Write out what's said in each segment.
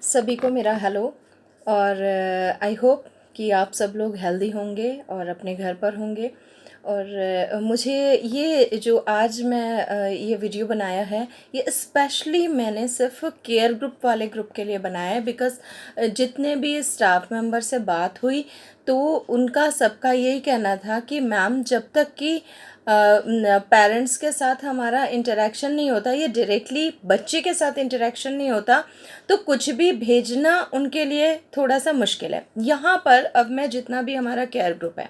सभी को मेरा हेलो। और आई होप कि आप सब लोग हेल्दी होंगे और अपने घर पर होंगे। और मुझे ये जो आज मैं ये वीडियो बनाया है, ये स्पेशली मैंने सिर्फ केयर ग्रुप वाले ग्रुप के लिए बनाया है। बिकॉज़ जितने भी स्टाफ मेंबर से बात हुई तो उनका सबका यही कहना था कि मैम, जब तक कि पेरेंट्स के साथ हमारा इंटरेक्शन नहीं होता, ये डायरेक्टली बच्चे के साथ इंटरेक्शन नहीं होता, तो कुछ भी भेजना उनके लिए थोड़ा सा मुश्किल है। यहाँ पर अब मैं जितना भी हमारा केयर ग्रुप है,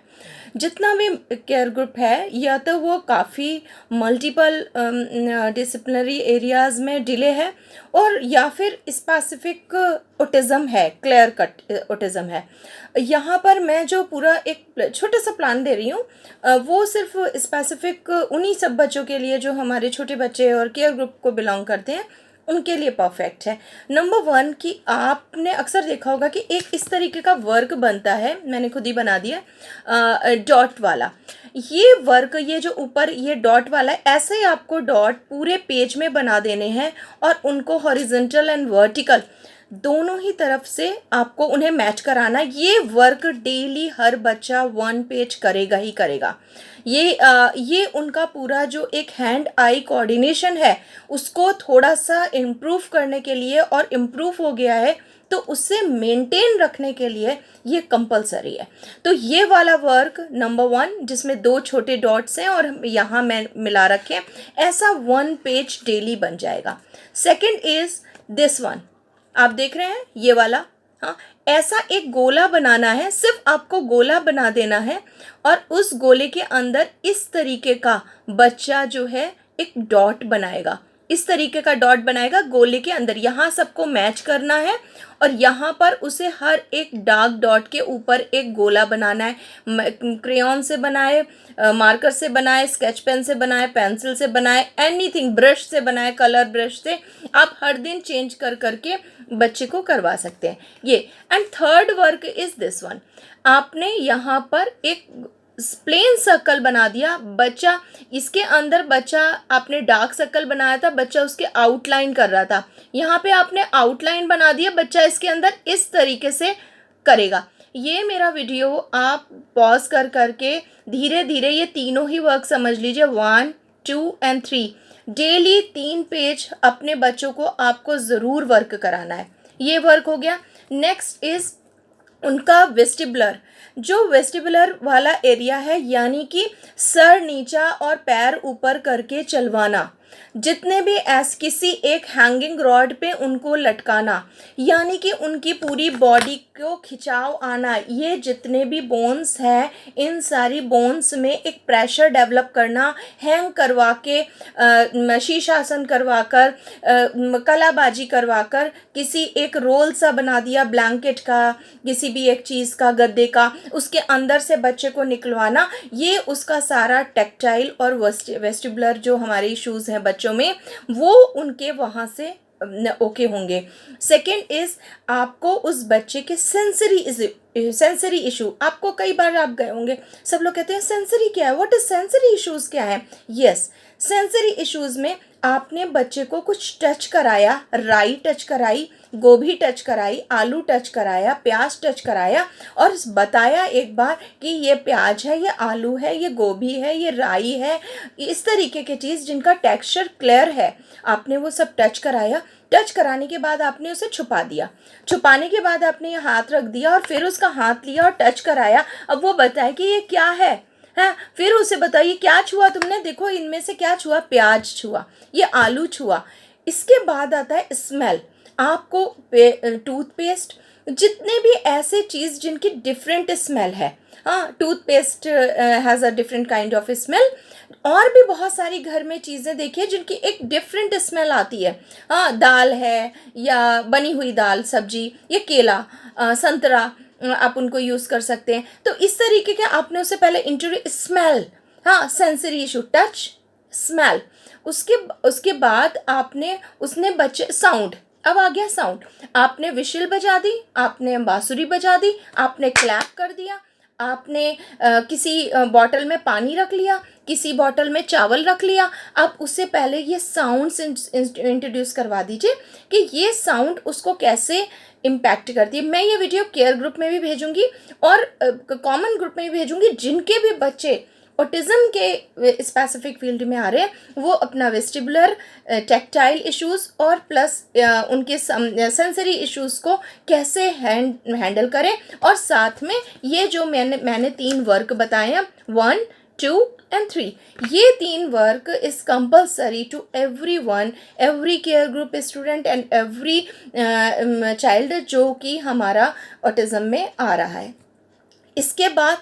जितना भी केयर ग्रुप है, या तो वो काफ़ी मल्टीपल डिसिप्लिनरी एरियाज़ में डिले है, और या फिर स्पेसिफिक ऑटिज़म है, क्लियर कट ऑटिज़म है। यहाँ पर मैं जो पूरा एक छोटा सा प्लान दे रही हूँ, वो सिर्फ स्पेसिफिक उन्हीं सब बच्चों के लिए जो हमारे छोटे बच्चे और केयर ग्रुप को बिलोंग करते हैं, उनके लिए परफेक्ट है। नंबर वन, कि आपने अक्सर देखा होगा कि एक इस तरीके का वर्क बनता है, मैंने खुद ही बना दिया, डॉट वाला। ये वर्क, ये जो ऊपर ये डॉट वाला है, ऐसे ही आपको डॉट पूरे पेज में बना देने हैं, और उनको हॉरिजॉन्टल एंड वर्टिकल दोनों ही तरफ से आपको उन्हें मैच कराना। ये वर्क डेली हर बच्चा 1 पेज करेगा ही करेगा। ये उनका पूरा जो एक हैंड आई कोऑर्डिनेशन है, उसको थोड़ा सा इम्प्रूव करने के लिए, और इम्प्रूव हो गया है तो उससे मेंटेन रखने के लिए ये कंपलसरी है। तो ये वाला वर्क नंबर वन, जिसमें 2 छोटे डॉट्स हैं और यहाँ मैं मिला रखे हैं, ऐसा 1 पेज डेली बन जाएगा। सेकंड इज दिस वन, आप देख रहे हैं ये वाला। हाँ, ऐसा एक गोला बनाना है, सिर्फ आपको गोला बना देना है, और उस गोले के अंदर इस तरीके का बच्चा जो है एक डॉट बनाएगा, इस तरीके का डॉट बनाएगा गोले के अंदर। यहाँ सबको मैच करना है, और यहाँ पर उसे हर एक डार्क डॉट के ऊपर एक गोला बनाना है। क्रेयॉन से बनाए, मार्कर से बनाए, स्केच पेन से बनाए, पेंसिल से बनाए, एनीथिंग, ब्रश से बनाए, कलर ब्रश से, आप हर दिन चेंज कर करके बच्चे को करवा सकते हैं ये। And third work is this one, आपने यहाँ पर एक प्लेन सर्कल बना दिया। बच्चा इसके अंदर, बच्चा आपने डार्क सर्कल बनाया था, बच्चा उसके आउटलाइन कर रहा था, यहाँ पे आपने आउटलाइन बना दिया, बच्चा इसके अंदर इस तरीके से करेगा। ये मेरा वीडियो आप पॉज कर करके धीरे धीरे ये तीनों ही वर्क समझ लीजिए, 1, 2 एंड 3। डेली 3 पेज अपने बच्चों को आपको ज़रूर वर्क कराना है। ये वर्क हो गया। नेक्स्ट इज़ उनका वेस्टिबुलर, जो वेस्टिबुलर वाला एरिया है, यानी कि सर नीचा और पैर ऊपर करके चलवाना, जितने भी किसी एक हैंगिंग रॉड पे उनको लटकाना, यानी कि उनकी पूरी बॉडी को खिंचाव आना। ये जितने भी बोन्स हैं, इन सारी बोन्स में एक प्रेशर डेवलप करना, हैंग करवा के, शीर्षासन करवा कर, कलाबाजी करवा कर, किसी एक रोल सा बना दिया ब्लैंकेट का, किसी भी एक चीज़ का, गद्दे का, उसके अंदर से बच्चे को निकलवाना। ये उसका सारा टेक्टाइल और वेस्टिबुलर जो हमारे इश्यूज़ हैं बच्चों में, वो उनके वहाँ से ओके होंगे। सेकंड इज़, आपको उस बच्चे के सेंसरी इशू, आपको कई बार आप गए होंगे, सब लोग कहते हैं सेंसरी क्या है, व्हाट इज सेंसरी इश्यूज़ क्या है। यस, सेंसरी इश्यूज़ में आपने बच्चे को कुछ टच कराया, राई टच कराई, गोभी टच कराई, आलू टच कराया, प्याज टच कराया, और बताया एक बार कि ये प्याज है, ये आलू है, ये गोभी है, ये राई है, इस तरीके की चीज़ जिनका टेक्सचर क्लियर है, आपने वो सब टच कराया। टच कराने के बाद आपने उसे छुपा दिया, छुपाने के बाद आपने ये हाथ रख दिया, और फिर उसका हाथ लिया और टच कराया। अब वो बताए कि ये क्या है, हाँ, फिर उसे बताइए क्या छुआ तुमने, देखो इनमें से क्या छुआ, प्याज छुआ, ये आलू छुआ। इसके बाद आता है स्मेल। आपको टूथपेस्ट, जितने भी ऐसे चीज़ जिनकी डिफरेंट स्मेल है, हाँ, toothpaste has a different kind of smell, और भी बहुत सारी घर में चीज़ें देखिए जिनकी एक डिफरेंट स्मेल आती है। हाँ, दाल है या बनी हुई दाल, सब्जी, ये केला, संतरा, आप उनको यूज़ कर सकते हैं। तो इस तरीके के आपने उससे पहले इंट्रोड्यूस स्मेल, हाँ, सेंसरी इशू, टच, स्मेल। उसके उसके बाद आपने उसने बच्चे साउंड, अब आ गया साउंड। आपने विशिल बजा दी, आपने बांसुरी बजा दी, आपने क्लैप कर दिया, आपने किसी बॉटल में पानी रख लिया, किसी बॉटल में चावल रख लिया, आप उससे पहले ये साउंड्स इंट्रोड्यूस करवा दीजिए कि ये साउंड उसको कैसे इम्पैक्ट करती है। मैं ये वीडियो केयर ग्रुप में भी भेजूंगी और कॉमन ग्रुप में भी भेजूंगी। जिनके भी बच्चे ऑटिज़म के स्पेसिफिक फील्ड में आ रहे हैं वो अपना वेस्टिबुलर, टैक्टाइल इश्यूज़ और प्लस उनके सेंसरी इश्यूज़ को कैसे हैंडल करें। और साथ में ये जो मैंने 3 वर्क बताए हैं, 1, 2 and 3, ये 3 work is compulsory to everyone, every care group student and every child जो कि हमारा ऑटिज़म में आ रहा है। इसके बाद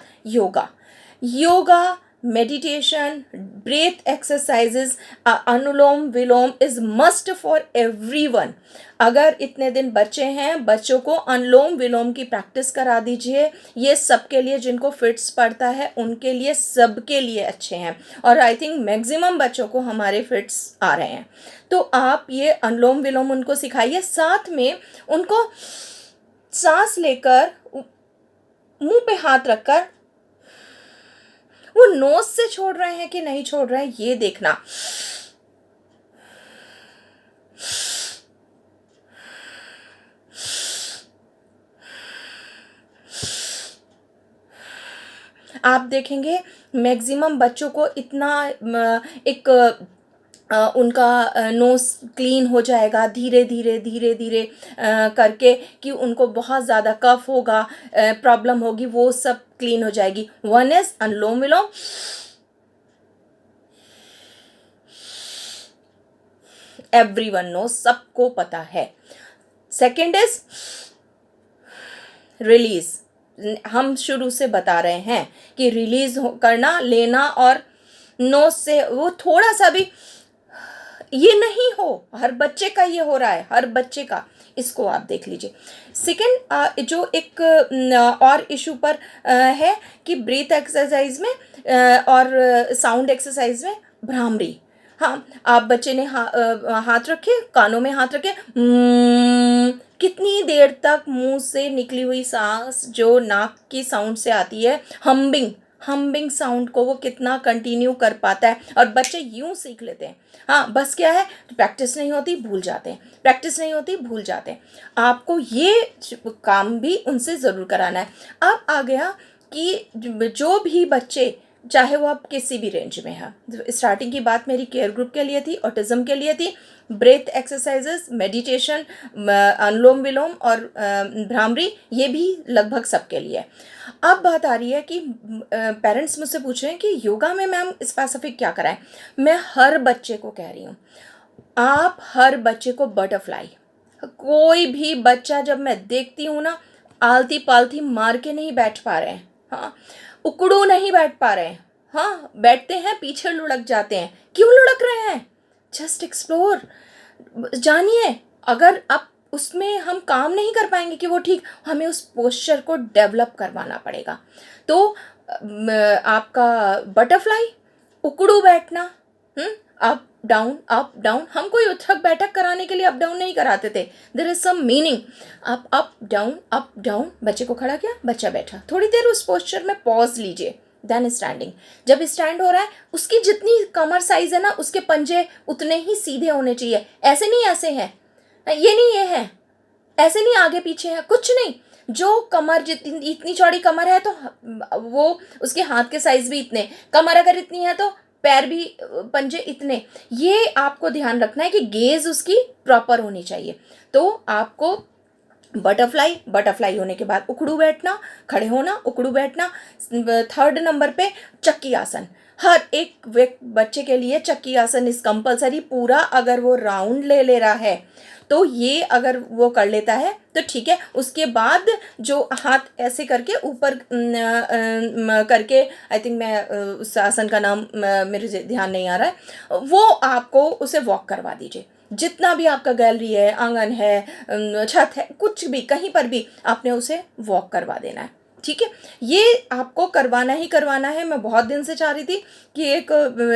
yoga, meditation, breath exercises, anulom vilom is must for everyone. अगर इतने दिन बच्चे हैं, बच्चों को अनुलोम विलोम की प्रैक्टिस करा दीजिए। ये सबके लिए, जिनको फिट्स पड़ता है उनके लिए, सबके लिए अच्छे हैं। और आई थिंक मैक्सिमम बच्चों को हमारे फिट्स आ रहे हैं। तो आप ये अनुलोम विलोम उनको सिखाइए। साथ में उनको सांस लेकर मुंह पे हाथ रखकर वो नोज से छोड़ रहे हैं कि नहीं छोड़ रहे हैं ये देखना। आप देखेंगे मैक्सिमम बच्चों को इतना एक उनका नोज़ क्लीन हो जाएगा धीरे धीरे करके कि उनको बहुत ज़्यादा कफ होगा, प्रॉब्लम होगी, वो सब क्लीन हो जाएगी। 1 is anulom vilom, everyone know, सबको पता है। Second is release. हम शुरू से बता रहे हैं कि रिलीज करना, लेना, और नोज से वो थोड़ा सा भी ये नहीं हो। हर बच्चे का ये हो रहा है, हर बच्चे का। इसको आप देख लीजिए। सेकेंड जो एक और इशू पर है कि ब्रीथ एक्सरसाइज में और साउंड एक्सरसाइज में भ्रामरी। हाँ, आप बच्चे ने हाथ रखे, कानों में हाथ रखे, कितनी देर तक मुंह से निकली हुई सांस जो नाक की साउंड से आती है, हम्बिंग साउंड को वो कितना कंटिन्यू कर पाता है। और बच्चे यूं सीख लेते हैं। हाँ, बस क्या है, प्रैक्टिस नहीं होती, भूल जाते हैं। आपको ये काम भी उनसे ज़रूर कराना है। अब आ गया कि जो भी बच्चे, चाहे वो आप किसी भी रेंज में है, स्टार्टिंग की बात मेरी केयर ग्रुप के लिए थी, ऑटिज़म के लिए थी, ब्रेथ एक्सरसाइजेस, मेडिटेशन, अनुलोम विलोम और भ्रामरी, ये भी लगभग सबके लिए। अब बात आ रही है कि पेरेंट्स मुझसे पूछ रहे हैं कि योगा में मैम स्पेसिफिक क्या कराएं। मैं हर बच्चे को कह रही हूँ, आप हर बच्चे को बटरफ्लाई, कोई भी बच्चा जब मैं देखती हूँ ना, आलती पालती मार के नहीं बैठ पा रहे हैं, हाँ, उकड़ू नहीं बैठ पा रहे हैं, हाँ, बैठते हैं पीछे लुढ़क जाते हैं। क्यों लुढ़क रहे हैं? जस्ट एक्सप्लोर, जानिए। अगर आप उसमें हम काम नहीं कर पाएंगे कि वो ठीक, हमें उस पोस्चर को डेवलप करवाना पड़ेगा। तो आपका बटरफ्लाई, उकड़ू बैठना, अप डाउन। हम कोई उठक बैठक कराने के लिए अप डाउन नहीं कराते थे। There is some meaning. आप अप डाउन, बच्चे को खड़ा किया, बच्चा बैठा, थोड़ी देर उस पोस्चर में पॉज लीजिए, देन स्टैंडिंग। जब स्टैंड हो रहा है, उसकी जितनी कमर साइज है ना, उसके पंजे उतने ही सीधे होने चाहिए। ऐसे नहीं, ऐसे हैं, ये नहीं, ये है, ऐसे नहीं, आगे पीछे है, कुछ नहीं। जो कमर जितनी, इतनी चौड़ी कमर है तो वो उसके हाथ के साइज भी इतने, कमर अगर इतनी है तो पैर भी, पंजे इतने। ये आपको ध्यान रखना है कि गेज उसकी प्रॉपर होनी चाहिए। तो आपको बटरफ्लाई होने के बाद उखड़ू बैठना, खड़े होना, उखड़ू बैठना। 3rd नंबर पे चक्की आसन। हर एक बच्चे के लिए चक्की आसन इस कंपलसरी। पूरा अगर वो राउंड ले रहा है तो ये अगर वो कर लेता है तो ठीक है। उसके बाद जो हाथ ऐसे करके ऊपर करके, आई थिंक मैं उस आसन का नाम मेरे ध्यान नहीं आ रहा है, वो आपको उसे वॉक करवा दीजिए। जितना भी आपका गैलरी है, आंगन है, छत है, कुछ भी, कहीं पर भी आपने उसे वॉक करवा देना है, ठीक है, ये आपको करवाना ही करवाना है। मैं बहुत दिन से चाह रही थी कि एक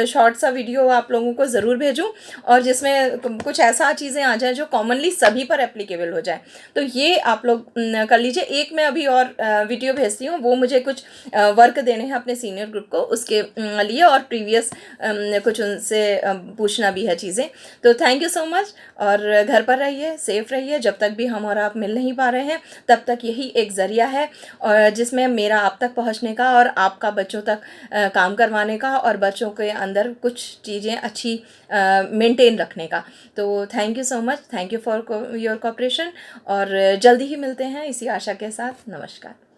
शॉर्ट सा वीडियो आप लोगों को ज़रूर भेजूं और जिसमें कुछ ऐसा चीज़ें आ जाए जो कॉमनली सभी पर एप्लीकेबल हो जाए। तो ये आप लोग कर लीजिए। एक मैं अभी और वीडियो भेजती हूँ, वो मुझे कुछ वर्क देने हैं अपने सीनियर ग्रुप को, उसके लिए, और प्रीवियस कुछ उनसे पूछना भी है चीज़ें। तो थैंक यू सो मच, और घर पर रहिए, सेफ़ रहिए। जब तक भी हम और आप मिल नहीं पा रहे हैं तब तक यही एक ज़रिया है और जिसमें मेरा आप तक पहुंचने का और आपका बच्चों तक काम करवाने का और बच्चों के अंदर कुछ चीज़ें अच्छी मेंटेन रखने का। तो thank you so much, thank you for your cooperation, और जल्दी ही मिलते हैं इसी आशा के साथ। नमस्कार।